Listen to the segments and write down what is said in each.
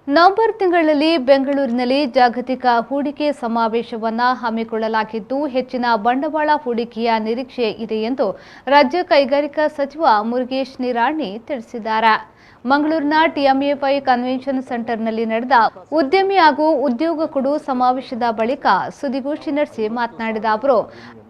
November ತಿಂಗಳಲ್ಲಿ ಬೆಂಗಳೂರಿನಲ್ಲಿ ಜಾಗತಿಕ ಹೂಡಿಕೆ ಸಮಾವೇಶವನ್ನು ಹಮ್ಮಿಕೊಳ್ಳಲಾಗಿದ್ದು ಹೆಚ್ಚಿನ ಬಂಡವಾಳ ಹೂಡಿಕೆಯ ನಿರೀಕ್ಷೆ ಇದೆ ಎಂದು ರಾಜ್ಯ ಕೈಗಾರಿಕಾ ಸಚಿವ ಮುರುಗೇಶ್ ನಿರಾಣಿ ತಿಳಿಸಿದ್ದಾರೆ. ಮಂಗಳೂರಿನ ಟಿಎಂಎಫ್ಐ ಕನ್ವೆನ್ಷನ್ ಸೆಂಟರ್ನಲ್ಲಿ ನಡೆದ ಉದ್ಯಮಿ ಹಾಗೂ ಉದ್ಯೋಗ ಕೊಡು ಸಮಾವೇಶದ ಬಳಿಕ ಸುದ್ದಿಗೋಷ್ಠಿ ನಡೆಸಿ ಮಾತನಾಡಿದ ಅವರು,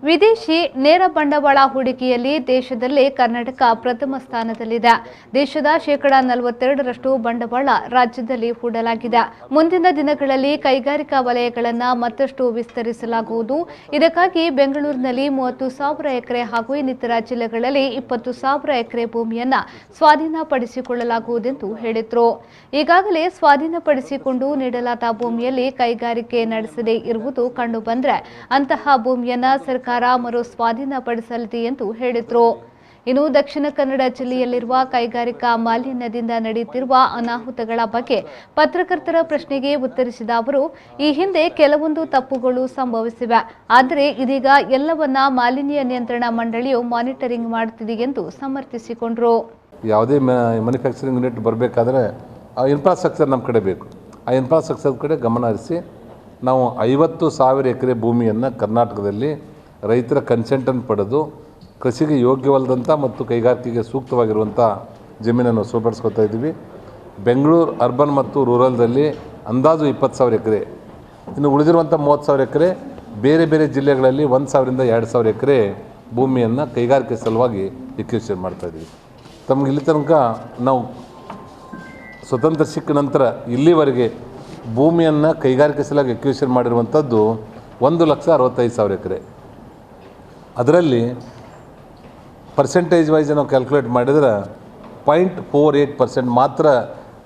ವಿದೇಶಿ ನೇರ ಬಂಡವಾಳ ಹೂಡಿಕೆಯಲ್ಲಿ ದೇಶದಲ್ಲೇ ಕರ್ನಾಟಕ ಪ್ರಥಮ ಸ್ಥಾನದಲ್ಲಿದೆ. ದೇಶದ ಶೇಕಡಾ 42ರಷ್ಟು ಬಂಡವಾಳ ರಾಜ್ಯದಲ್ಲಿ ಹೂಡಲಾಗಿದೆ. ಮುಂದಿನ ದಿನಗಳಲ್ಲಿ ಕೈಗಾರಿಕಾ ವಲಯಗಳನ್ನು ಮತ್ತಷ್ಟು ವಿಸ್ತರಿಸಲಾಗುವುದು. ಇದಕ್ಕಾಗಿ ಬೆಂಗಳೂರಿನಲ್ಲಿ 30,000 ಎಕರೆ ಹಾಗೂ ಇನ್ನಿತರ ಜಿಲ್ಲೆಗಳಲ್ಲಿ 20,000 ಎಕರೆ ಭೂಮಿಯನ್ನು ಸ್ವಾಧೀನಪಡಿಸಿಕೊಳ್ಳಲಾಗುವುದೆಂದು ಹೇಳಿದರು. ಈಗಾಗಲೇ ಸ್ವಾಧೀನಪಡಿಸಿಕೊಂಡು ನೀಡಲಾದ ಭೂಮಿಯಲ್ಲಿ ಕೈಗಾರಿಕೆ ನಡೆಸದೇ ಇರುವುದು ಕಂಡುಬಂದರೆ ಅಂತಹ ಭೂಮಿಯನ್ನು ಸರ್ಕಾರ ಮರು ಸ್ವಾಧೀನಪಡಿಸಲಿದೆ ಎಂದು ಹೇಳಿದರು. ಇನ್ನು ದಕ್ಷಿಣ ಕನ್ನಡ ಜಿಲ್ಲೆಯಲ್ಲಿರುವ ಕೈಗಾರಿಕಾ ಮಾಲಿನ್ಯದಿಂದ ನಡೆಯುತ್ತಿರುವ ಅನಾಹುತಗಳ ಬಗ್ಗೆ ಪತ್ರಕರ್ತರ ಪ್ರಶ್ನೆಗೆ ಉತ್ತರಿಸಿದ ಅವರು, ಈ ಹಿಂದೆ ಕೆಲವೊಂದು ತಪ್ಪುಗಳು ಸಂಭವಿಸಿವೆ. ಆದರೆ ಇದೀಗ ಎಲ್ಲವನ್ನ ಮಾಲಿನ್ಯ ನಿಯಂತ್ರಣ ಮಂಡಳಿಯು ಮಾನಿಟರಿಂಗ್ ಮಾಡುತ್ತಿದೆ ಎಂದು ಸಮರ್ಥಿಸಿಕೊಂಡರು. ಯಾವುದೇ ಮ್ಯಾನುಫ್ಯಾಕ್ಚರಿಂಗ್ ಯೂನಿಟ್ ಬರಬೇಕಾದ್ರೆ ಆ ಇನ್ಫ್ರಾಸ್ಟ್ರಕ್ಚರ್ ನಮ್ಮ ಕಡೆ ಬೇಕು. ಆ ಇನ್ಫ್ರಾಸ್ಟ್ರಕ್ಚರ್ ಕಡೆ ಗಮನ ಹರಿಸಿ ನಾವು 50,000 ಎಕರೆ ಭೂಮಿಯನ್ನು ಕರ್ನಾಟಕದಲ್ಲಿ ರೈತರ ಕನ್ಸೆಂಟನ್ನು ಪಡೆದು ಕೃಷಿಗೆ ಯೋಗ್ಯವಲ್ಲದಂಥ ಮತ್ತು ಕೈಗಾರಿಕೆಗೆ ಸೂಕ್ತವಾಗಿರುವಂಥ ಜಮೀನನ್ನು ವಶಪಡಿಸ್ಕೊತಾ ಇದ್ದೀವಿ. ಬೆಂಗಳೂರು ಅರ್ಬನ್ ಮತ್ತು ರೂರಲ್ದಲ್ಲಿ ಅಂದಾಜು 20,000 ಎಕರೆ, ಇನ್ನು ಉಳಿದಿರುವಂಥ 30,000 ಎಕರೆ ಬೇರೆ ಬೇರೆ ಜಿಲ್ಲೆಗಳಲ್ಲಿ 1,000ರಿಂದ 2,000 ಎಕರೆ ಭೂಮಿಯನ್ನು ಕೈಗಾರಿಕೆ ಸಲುವಾಗಿ ಎಕ್ವಿಷನ್ ಮಾಡ್ತಾಯಿದ್ದೀವಿ. ತಮಗೆ ಇಲ್ಲಿ ತನಕ ನಾವು ಸ್ವತಂತ್ರ ಸಿಕ್ಕ ನಂತರ ಇಲ್ಲಿವರೆಗೆ ಭೂಮಿಯನ್ನು ಕೈಗಾರಿಕೆ ಸಲುವಾಗಿ ಎಕ್ವಿಷನ್ ಮಾಡಿರುವಂಥದ್ದು 1,65,000 ಎಕರೆ. ಅದರಲ್ಲಿ ಪರ್ಸೆಂಟೇಜ್ ವೈಸ್ ನಾವು ಕ್ಯಾಲ್ಕುಲೇಟ್ ಮಾಡಿದರೆ 0.48% ಮಾತ್ರ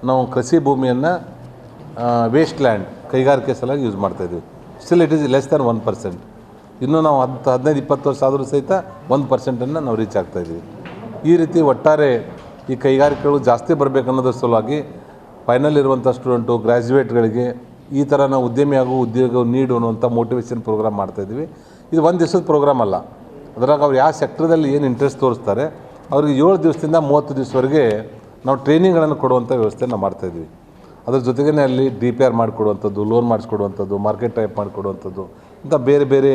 ನಾವು ಕೃಷಿ ಭೂಮಿಯನ್ನು ವೇಸ್ಟ್ ಲ್ಯಾಂಡ್ ಕೈಗಾರಿಕೆ ಸಲುವಾಗಿ ಯೂಸ್ ಮಾಡ್ತಾಯಿದ್ದೀವಿ. Still it is less than 1%. ಇನ್ನೂ ನಾವು 15-20 ವರ್ಷ ಆದರೂ ಸಹಿತ 1%ಅನ್ನು ನಾವು ರೀಚ್ ಆಗ್ತಾಯಿದ್ದೀವಿ. ಈ ರೀತಿ ಒಟ್ಟಾರೆ ಈ ಕೈಗಾರಿಕೆಗಳು ಜಾಸ್ತಿ ಬರಬೇಕನ್ನೋದ್ರ ಸಲುವಾಗಿ ಫೈನಲ್ ಇರುವಂಥ ಸ್ಟೂಡೆಂಟು ಗ್ರ್ಯಾಜುಯೇಟ್ಗಳಿಗೆ ಈ ಥರ ನಾವು ಉದ್ಯಮಿ ಹಾಗೂ ಉದ್ಯೋಗ ನೀಡು ಅನ್ನುವಂಥ ಮೋಟಿವೇಶನ್ ಪ್ರೋಗ್ರಾಮ್ ಮಾಡ್ತಾಯಿದ್ದೀವಿ. ಇದು ಒಂದು ದಿವಸದ ಪ್ರೋಗ್ರಾಮ್ ಅಲ್ಲ. ಅದರಾಗ ಅವ್ರು ಯಾವ ಸೆಕ್ಟರ್ದಲ್ಲಿ ಏನು ಇಂಟ್ರೆಸ್ಟ್ ತೋರಿಸ್ತಾರೆ ಅವ್ರಿಗೆ 7 ದಿವಸದಿಂದ 30 ದಿವಸವರೆಗೆ ನಾವು ಟ್ರೈನಿಂಗ್ಗಳನ್ನು ಕೊಡುವಂಥ ವ್ಯವಸ್ಥೆ ನಾವು ಮಾಡ್ತಾಯಿದ್ವಿ. ಅದ್ರ ಜೊತೆಗೇ ಅಲ್ಲಿ DPR ಮಾಡಿಕೊಡುವಂಥದ್ದು, ಲೋನ್ ಮಾಡಿಸ್ಕೊಡುವಂಥದ್ದು, ಮಾರ್ಕೆಟ್ ಟೈಪ್ ಮಾಡಿಕೊಡುವಂಥದ್ದು ಇಂಥ ಬೇರೆ ಬೇರೆ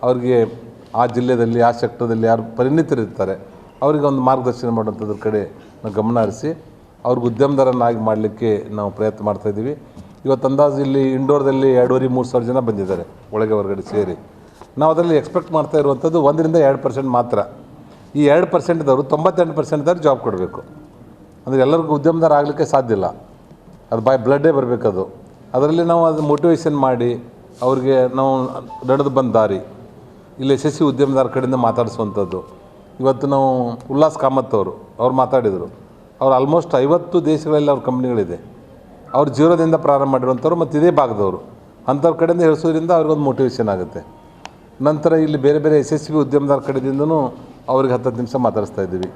ಅವ್ರಿಗೆ ಆ ಜಿಲ್ಲೆಯಲ್ಲಿ ಆ ಸೆಕ್ಟರ್ದಲ್ಲಿ ಯಾರು ಪರಿಣಿತರಿರ್ತಾರೆ ಅವರಿಗೆ ಒಂದು ಮಾರ್ಗದರ್ಶನ ಮಾಡುವಂಥದ್ರ ಕಡೆ ನಾವು ಗಮನ ಹರಿಸಿ ಅವ್ರಿಗೆ ಉದ್ಯಮದಾರನಾಗಿ ಮಾಡಲಿಕ್ಕೆ ನಾವು ಪ್ರಯತ್ನ ಮಾಡ್ತಾಯಿದ್ದೀವಿ. ಇವತ್ತು ಅಂದಾಜು ಇಲ್ಲಿ ಇಂಡೋರ್ದಲ್ಲಿ 2,500-3 ಸಾವಿರ ಜನ ಬಂದಿದ್ದಾರೆ ಒಳಗೆ ಹೊರಗಡೆ ಸೇರಿ. ನಾವು ಅದರಲ್ಲಿ ಎಕ್ಸ್ಪೆಕ್ಟ್ ಮಾಡ್ತಾ ಇರುವಂಥದ್ದು 1-2% ಮಾತ್ರ. ಈ 2%ದವರು 98%ದವ್ರು ಜಾಬ್ ಕೊಡಬೇಕು. ಅಂದರೆ ಎಲ್ಲರಿಗೂ ಉದ್ಯಮದಾರ ಆಗಲಿಕ್ಕೆ ಸಾಧ್ಯ ಇಲ್ಲ. ಅದು ಬೈ ಬ್ಲಡ್ಡೇ ಬರಬೇಕದು. ಅದರಲ್ಲಿ ನಾವು ಅದು ಮೋಟಿವೇಶನ್ ಮಾಡಿ ಅವ್ರಿಗೆ ನಾವು ನಡೆದು ಬಂದ ದಾರಿ ಇಲ್ಲಿ ಯಶಸ್ವಿ ಉದ್ಯಮದಾರ ಕಡೆಯಿಂದ ಮಾತಾಡಿಸುವಂಥದ್ದು. ಇವತ್ತು ನಾವು ಉಲ್ಲಾಸ್ ಕಾಮತ್ ಅವ್ರು ಮಾತಾಡಿದರು. ಅವ್ರು ಆಲ್ಮೋಸ್ಟ್ 50 ದೇಶಗಳಲ್ಲಿ ಅವ್ರ ಕಂಪ್ನಿಗಳಿದೆ. ಅವ್ರು ಜೀರೋದಿಂದ ಪ್ರಾರಂಭ ಮಾಡಿರುವಂಥವ್ರು ಮತ್ತು ಇದೇ ಭಾಗದವರು. ಅಂಥವ್ರ ಕಡೆಯಿಂದ ಹೇಳಿಸೋದ್ರಿಂದ ಅವ್ರಿಗೊಂದು ಮೋಟಿವೇಶನ್ ಆಗುತ್ತೆ. ನಂತರ ಇಲ್ಲಿ ಬೇರೆ ಬೇರೆ ಯಶಸ್ವಿ ಉದ್ಯಮದಾರ ಕಡೆಯಿಂದನೂ ಅವ್ರಿಗೆ 10 ನಿಮಿಷ ಮಾತಾಡಿಸ್ತಾ ಇದ್ದೀವಿ.